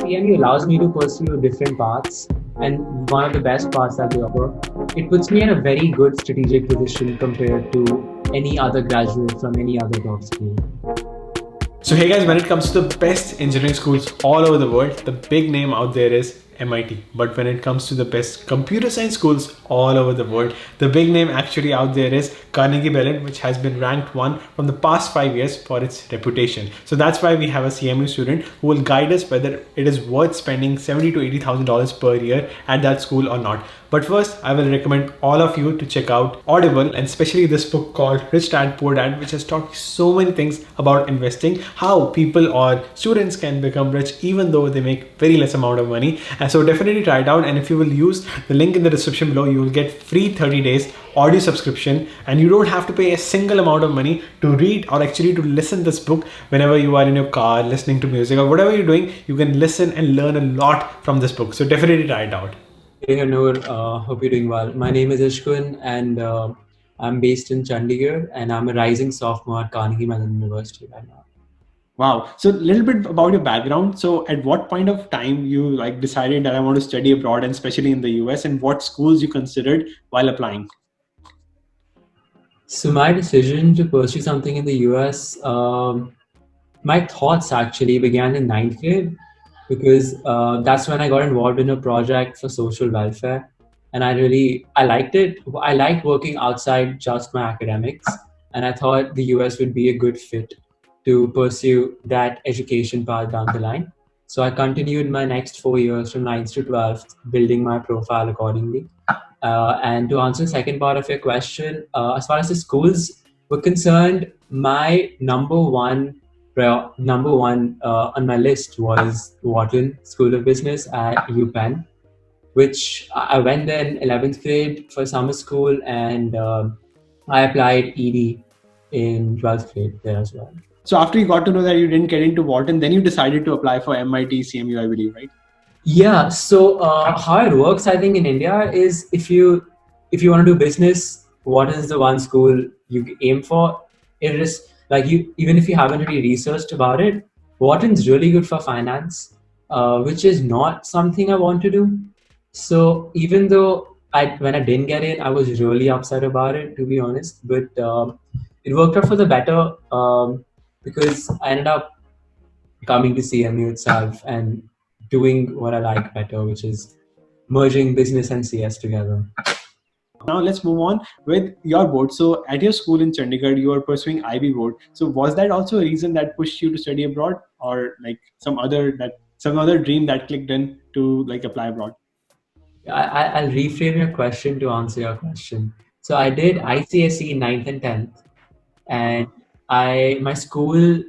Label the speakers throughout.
Speaker 1: CMU allows me to pursue different paths, and one of the best paths that they offer. It puts me in a very good strategic position compared to any other graduate from any other top school.
Speaker 2: So hey guys, when it comes to the best engineering schools all over the world, the big name out there is MIT. But when it comes to the best computer science schools all over the world, the big name actually out there is Carnegie Mellon, which has been ranked one from the past 5 years for its reputation. So that's why we have a CMU student who will guide us whether it is worth spending $70,000 to $80,000 per year at that school or not. But first, I will recommend all of you to check out Audible, and especially this book called Rich Dad Poor Dad, which has taught me so many things about investing, how people or students can become rich even though they make very less amount of money. And so definitely try it out. And if you will use the link in the description below, you will get free 30 days audio subscription, and you don't have to pay a single amount of money to read or actually to listen this book whenever you are in your car listening to music or whatever you're doing. You can listen and learn a lot from this book. So definitely try it out.
Speaker 1: Hey Noor, hope you're doing well. My name is Ishkun, and I'm based in Chandigarh, and I'm a rising sophomore at Carnegie Mellon University right now.
Speaker 2: Wow. So a little bit about your background. So at what point of time you decided that I want to study abroad, and especially in the US, and what schools you considered while applying?
Speaker 1: So my decision to pursue something in the US, my thoughts actually began in ninth grade, because that's when I got involved in a project for social welfare, and I liked it. I liked working outside just my academics, and I thought the US would be a good fit to pursue that education path down the line. So I continued my next 4 years from 9th to 12th, building my profile accordingly. And to answer the second part of your question, as far as the schools were concerned, my number one on my list was Wharton School of Business at UPenn, which I went there in 11th grade for summer school, and I applied ED in 12th grade there as well.
Speaker 2: So after you got to know that you didn't get into Wharton, then you decided to apply for MIT, CMU, I believe, right?
Speaker 1: Yeah. So how it works, I think, in India is if you want to do business, what is the one school you aim for? It is like you, even if you haven't really researched about it, Wharton's really good for finance, which is not something I want to do. So even though when I didn't get in, I was really upset about it, to be honest. But it worked out for the better, because I ended up coming to CMU itself and doing what I like better, which is merging business and CS together.
Speaker 2: Now let's move on with your board. So at your school in Chandigarh, you are pursuing IB board. So was that also a reason that pushed you to study abroad, or some other dream that clicked in to apply abroad?
Speaker 1: I'll reframe your question to answer your question. So I did ICSE in 9th and 10th, and my school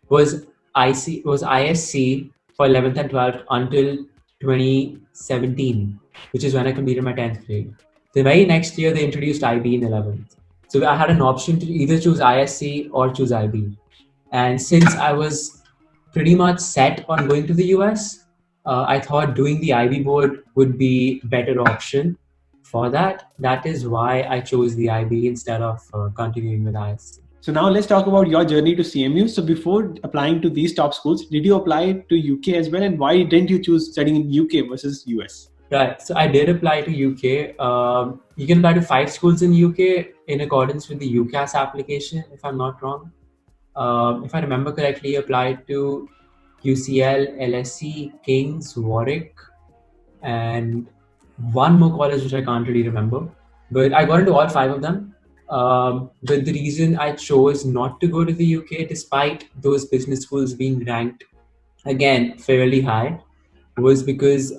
Speaker 1: was ISC for 11th and 12th until 2017, which is when I completed my 10th grade. The very next year, they introduced IB in 11th. So I had an option to either choose ISC or choose IB. And since I was pretty much set on going to the US, I thought doing the IB board would be better option for that. That is why I chose the IB instead of continuing with ISC.
Speaker 2: So now let's talk about your journey to CMU. So before applying to these top schools, did you apply to UK as well? And why didn't you choose studying in UK versus US?
Speaker 1: Right. So I did apply to UK. You can apply to 5 schools in UK in accordance with the UCAS application, if I'm not wrong. If I remember correctly, applied to UCL, LSE, King's, Warwick, and one more college which I can't really remember. But I got into all 5 of them. But the reason I chose not to go to the UK, despite those business schools being ranked, again, fairly high, was because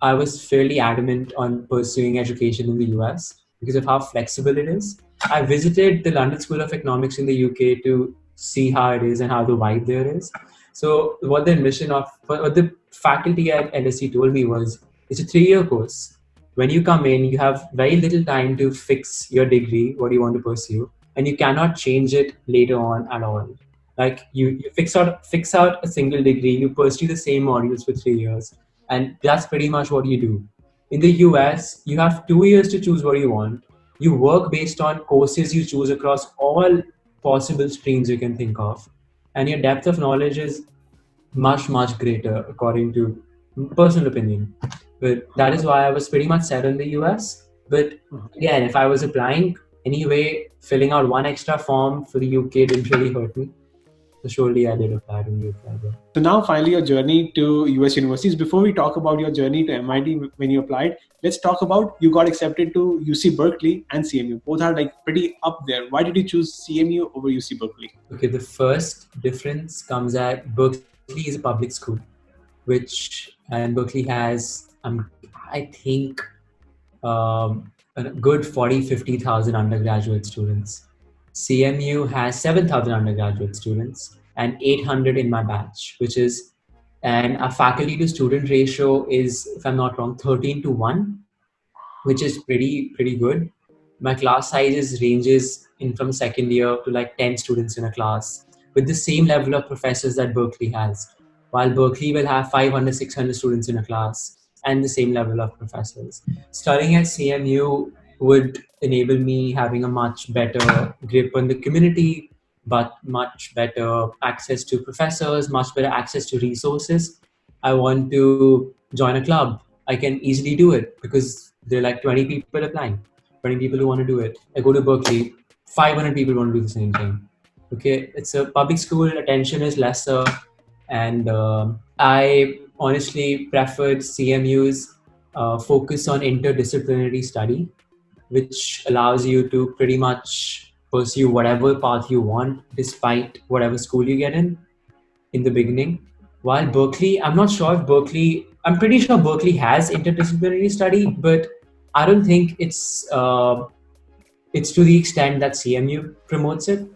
Speaker 1: I was fairly adamant on pursuing education in the US because of how flexible it is. I visited the London School of Economics in the UK to see how it is and how the vibe there is. So what the faculty at LSE told me was, it's a 3-year course. When you come in, you have very little time to fix your degree, what you want to pursue, and you cannot change it later on at all. Like you fix out a single degree, you pursue the same modules for 3 years, and that's pretty much what you do. In the US, you have 2 years to choose what you want. You work based on courses you choose across all possible streams you can think of, and your depth of knowledge is much greater according to personal opinion. But that is why I was pretty much set on the US. But again, if I was applying anyway, filling out one extra form for the UK didn't really hurt me. So surely I did apply to the UK as well.
Speaker 2: So now finally your journey to US universities. Before we talk about your journey to MIT when you applied, let's talk about you got accepted to UC Berkeley and CMU. Both are like pretty up there. Why did you choose CMU over UC Berkeley?
Speaker 1: Okay, the first difference comes at Berkeley is a public school, and Berkeley has, I think, a good 40,000-50,000 undergraduate students. CMU has 7,000 undergraduate students and 800 in my batch, and our faculty to student ratio is, if I'm not wrong, 13:1, which is pretty good. My class sizes ranges in from second year to like 10 students in a class with the same level of professors that Berkeley has. While Berkeley will have 500-600 students in a class and the same level of professors. Studying at CMU would enable me having a much better grip on the community, but much better access to professors, much better access to resources. I want to join a club. I can easily do it because there are like 20 people applying, 20 people who want to do it. I go to Berkeley, 500 people want to do the same thing. Okay, it's a public school, attention is lesser, and I honestly preferred CMU's focus on interdisciplinary study, which allows you to pretty much pursue whatever path you want despite whatever school you get in the beginning. While Berkeley, I'm pretty sure Berkeley has interdisciplinary study, but I don't think it's to the extent that CMU promotes it.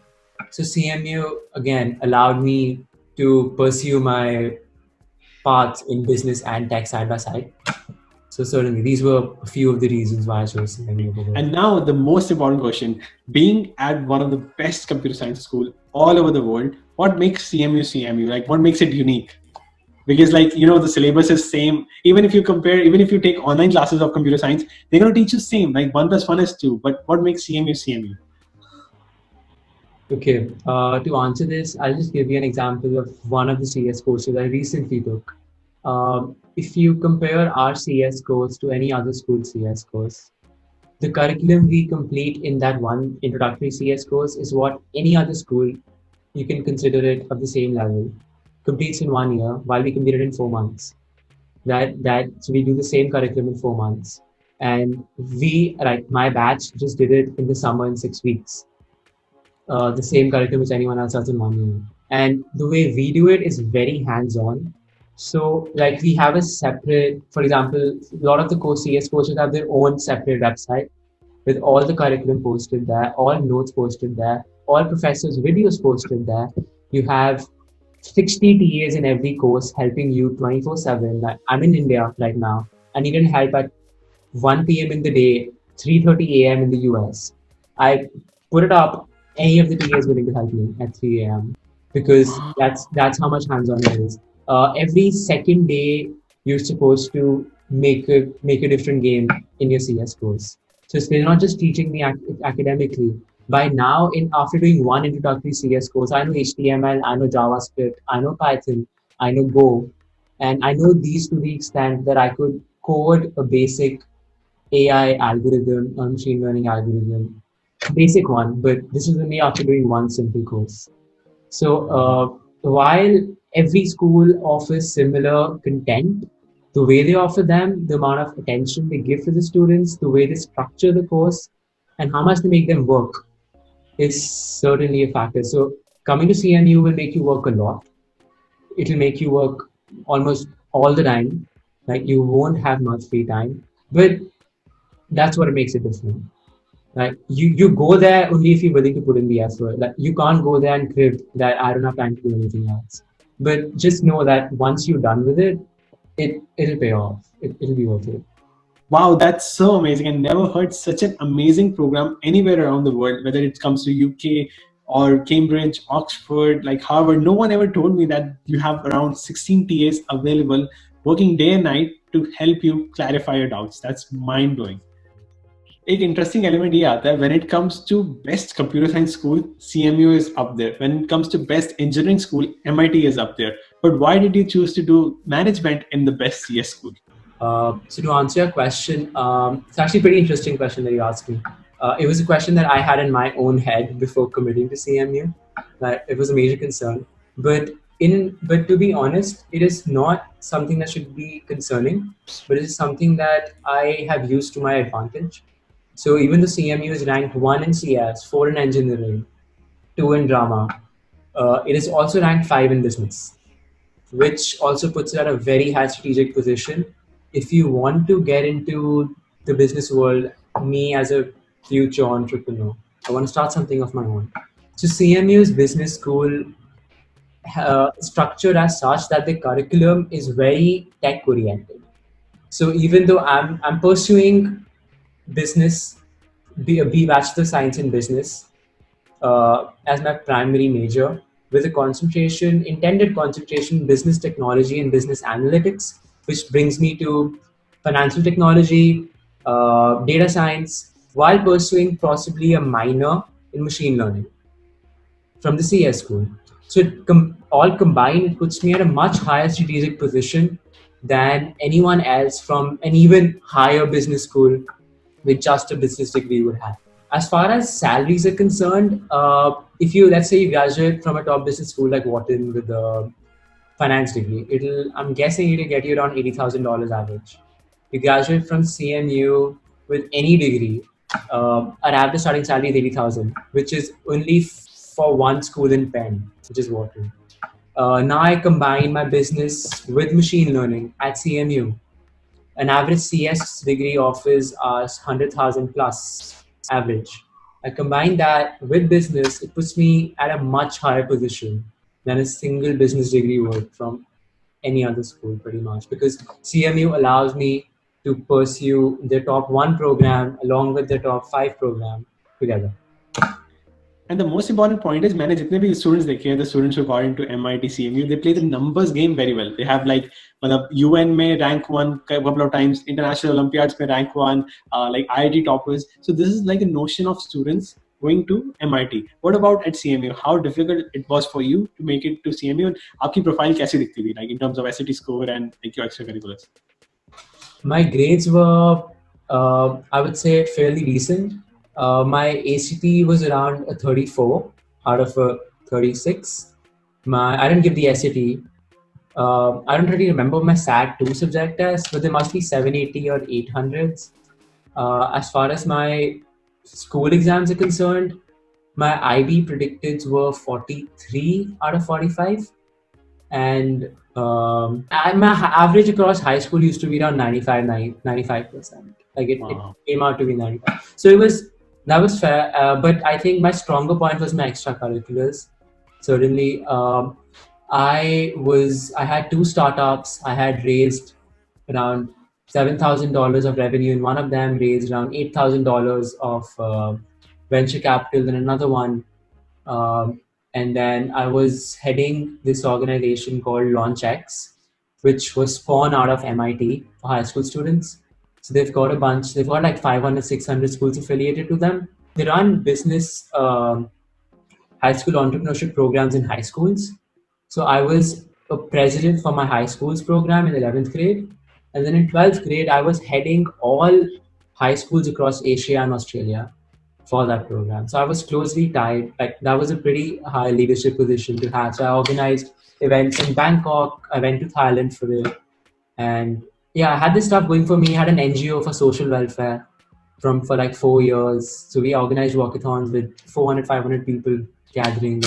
Speaker 1: So CMU again allowed me to pursue my paths in business and tech side by side. So certainly these were a few of the reasons why I chose CMU.
Speaker 2: And now the most important question, being at one of the best computer science school all over the world, what makes CMU CMU? Like what makes it unique? Because like, the syllabus is same. Even if you take online classes of computer science, they're going to teach you same, like 1 + 1 is 2. But what makes CMU CMU?
Speaker 1: Okay, to answer this, I'll just give you an example of one of the CS courses I recently took. If you compare our CS course to any other school CS course, the curriculum we complete in that one introductory CS course is what any other school, you can consider it of the same level, completes in 1 year, while we complete it in 4 months. So we do the same curriculum in 4 months. And my batch just did it in the summer in 6 weeks. The same curriculum which anyone else does in 1 year. And the way we do it is very hands-on. So like we have a separate, for example, a lot of the CS courses have their own separate website with all the curriculum posted there, all notes posted there, all professors' videos posted there. You have 60 TAs in every course helping you 24/7. I'm in India right now. I needed help at 1 p.m. in the day, 3:30 a.m. in the US. I put it up. Any of the TAs willing to help me at 3 a.m. because that's how much hands-on it is. Every second day, you're supposed to make a different game in your CS course. So they're not just teaching me academically. By now, after doing one introductory CS course, I know HTML, I know JavaScript, I know Python, I know Go, and I know these to the extent that I could code a basic AI algorithm or machine learning algorithm, basic one, but this is only after doing one simple course. So while every school offers similar content, the way they offer them, the amount of attention they give to the students, the way they structure the course, and how much they make them work is certainly a factor. So coming to CMU will make you work a lot. It will make you work almost all the time. Like you won't have much free time, but that's what makes it different. Like you go there only if you're willing to put in the effort. Like you can't go there and crib that I don't have time to do anything else. But just know that once you're done with it, it'll pay off. It'll be worth it.
Speaker 2: Wow, that's so amazing. I never heard such an amazing program anywhere around the world, whether it comes to UK or Cambridge, Oxford, like Harvard. No one ever told me that you have around 16 TAs available working day and night to help you clarify your doubts. That's mind blowing. एक interesting element ये आता है when it comes to best computer science school, CMU is up there. When it comes to best engineering school, MIT is up there. But why did you choose to do management in the best CS school?
Speaker 1: So to answer your question, it's actually a pretty interesting question that you asked me. It was a question that I had in my own head before committing to CMU. That it was a major concern, but to be honest, it is not something that should be concerning, but it is something that I have used to my advantage. So even though CMU is ranked one in CS, four in engineering, two in drama, it is also ranked five in business, which also puts it at a very high strategic position. If you want to get into the business world, me as a future entrepreneur, I want to start something of my own. So CMU's business school structured as such that the curriculum is very tech oriented. So even though I'm pursuing business, be a B Bachelor of Science in Business, as my primary major with a concentration, intended concentration, in business technology and business analytics, which brings me to financial technology, data science, while pursuing possibly a minor in machine learning from the CS school. So all combined, it puts me at a much higher strategic position than anyone else from an even higher business school with just a business degree would have. As far as salaries are concerned, if you let's say you graduate from a top business school like Wharton with a finance degree, it'll I'm guessing it'll get you around $80,000 average. You graduate from CMU with any degree, our average starting salary is 80,000, which is only for one school in Penn, which is Wharton. Now I combine my business with machine learning at CMU. An average CS degree offers us 100,000 plus average. I combine that with business, it puts me at a much higher position than a single business degree would from any other school, pretty much. Because CMU allows me to pursue the top one program along with the top five program together.
Speaker 2: And the most important point is, मैंने जितने भी students देखे हैं, the students who got into MIT, CMU, they play the numbers game very well. They have like, मतलब UN में rank one couple of times, international Olympiads में rank one, like IIT toppers. So this is like a notion of students going to MIT. What about at CMU? How difficult it was for you to make it to CMU? And आपकी profile कैसी दिखती थी, like in terms of SAT score and like your extracurriculars?
Speaker 1: My grades were, I would say, fairly decent. My ACT was around a 34 out of a 36. I didn't give the SAT. I don't really remember my SAT 2 subject test, but there must be 780 or 800s. As far as my school exams are concerned, my IB predicteds were 43 out of 45. And my average across high school used to be around 95%. Like it came out to be 95. So that was fair. But I think my stronger point was my extracurriculars. Certainly, I had two startups. I had raised around $7,000 of revenue in one of them, raised around $8,000 of venture capital in another one. And then I was heading this organization called LaunchX, which was spawned out of MIT for high school students. So they've got like 500, 600 schools affiliated to them. They run business high school entrepreneurship programs in high schools. So I was a president for my high school's program in 11th grade. And then in 12th grade, I was heading all high schools across Asia and Australia for that program. So I was closely tied. Like that was a pretty high leadership position to have. So I organized events in Bangkok. I went to Thailand for it. And yeah, I had this stuff going for me. I had an NGO for social welfare for like 4 years. So we organized walkathons with 400, 500 people gathering.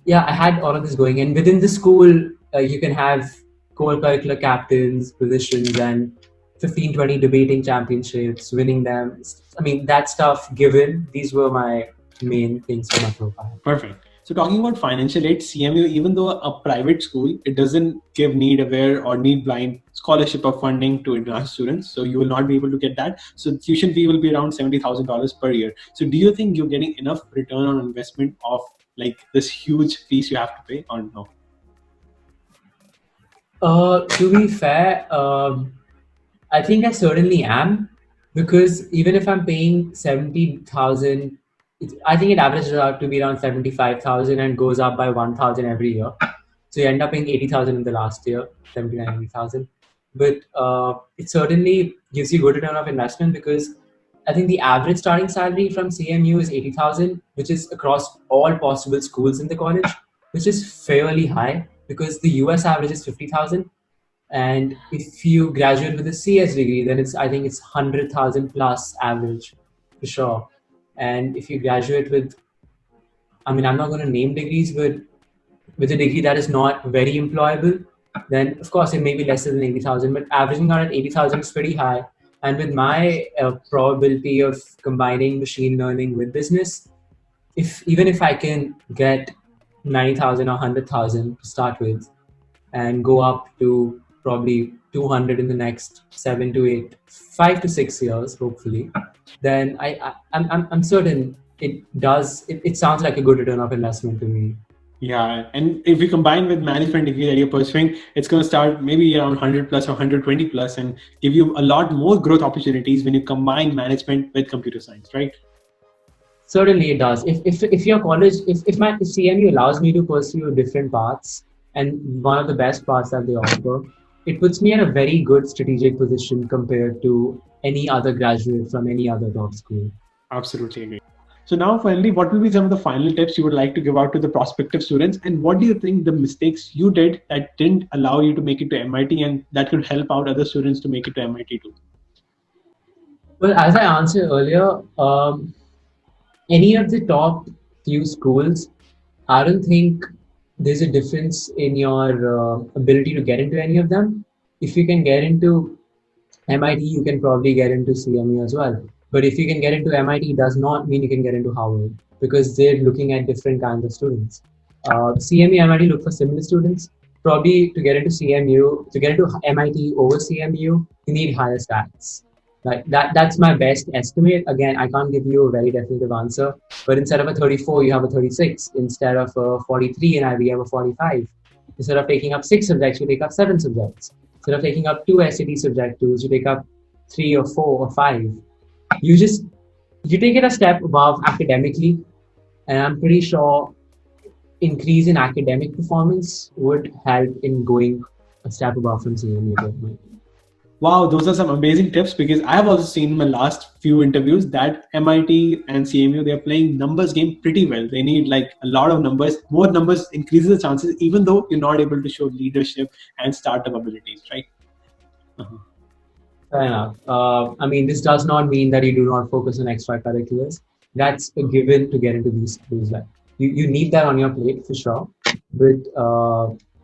Speaker 1: Yeah, I had all of this going. And within the school, you can have core curricular captains positions and 15, 20 debating championships, winning them. I mean, that stuff given, these were my main things for my profile.
Speaker 2: Perfect. So talking about financial aid, CMU, even though a private school, it doesn't give need aware or need blind scholarship or funding to international students. So you will not be able to get that. So tuition fee will be around $70,000 per year. So do you think you're getting enough return on investment of like this huge fees you have to pay or no?
Speaker 1: To be fair, I think I certainly am, because even if I'm paying 70,000, I think it averages out to be around 75,000 and goes up by 1,000 every year. So you end up paying 80,000 in the last year, 79, 80,000. But it certainly gives you good return of investment because I think the average starting salary from CMU is 80,000, which is across all possible schools in the college, which is fairly high because the US average is 50,000. And if you graduate with a CS degree, then I think it's 100,000 plus average for sure. And if you graduate with, I mean, I'm not going to name degrees, but with a degree that is not very employable, then of course it may be lesser than 80,000, but averaging out at 80,000 is pretty high. And with my probability of combining machine learning with business, if even if I can get 90,000 or 100,000 to start with, and go up to probably 200 in the next 5 to 6 years, hopefully, then I'm certain it sounds like a good return of investment to me.
Speaker 2: Yeah, and if we combine with management degree that you're pursuing, it's going to start maybe around 100 plus or 120 plus and give you a lot more growth opportunities when you combine management with computer science, right?
Speaker 1: Certainly it does. If your college, if CMU allows me to pursue different paths, and one of the best paths that they offer, it puts me in a very good strategic position compared to any other graduate from any other top school.
Speaker 2: Absolutely agree. So now finally, what will be some of the final tips you would like to give out to the prospective students? And what do you think the mistakes you did that didn't allow you to make it to MIT and that could help out other students to make it to MIT too?
Speaker 1: Well, as I answered earlier, any of the top few schools, I don't think there's a difference in your ability to get into any of them. If you can get into MIT, you can probably get into CMU as well. But if you can get into MIT, it does not mean you can get into Harvard because they're looking at different kinds of students. CMU, MIT look for similar students. Probably to get into CMU, to get into MIT over CMU, you need higher stats. Like that's my best estimate. Again, I can't give you a very definitive answer. But instead of a 34, you have a 36. Instead of a 43 in IB, you have a 45. Instead of taking up 6 subjects, you take up 7 subjects. Instead of taking up 2 SAT subject tools, you take up 3 or 4 or 5. You just you take it a step above academically, and I'm pretty sure increase in academic performance would help in going a step above from CMU to MIT.
Speaker 2: Wow, those are some amazing tips because I have also seen in my last few interviews that MIT and CMU, they're playing numbers game pretty well. They need like a lot of numbers. More numbers increases the chances, even though you're not able to show leadership and startup abilities, right? Uh-huh.
Speaker 1: Fair enough. I mean, this does not mean that you do not focus on extracurriculars. That's a given to get into these schools. Like you need that on your plate for sure, but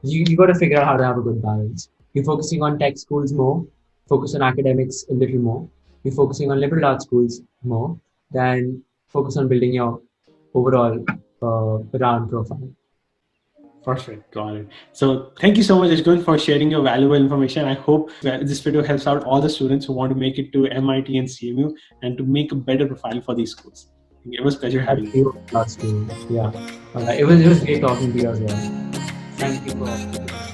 Speaker 1: you got to figure out how to have a good balance. You're focusing on tech schools more, focus on academics a little more. You're focusing on liberal arts schools more, than focus on building your overall round profile.
Speaker 2: Perfect. Got it. So thank you so much, Ashgun, for sharing your valuable information. I hope that this video helps out all the students who want to make it to MIT and CMU and to make a better profile for these schools. It was a pleasure having
Speaker 1: Thank
Speaker 2: you.
Speaker 1: you. Yeah. It was great talking to you as well. Thank you for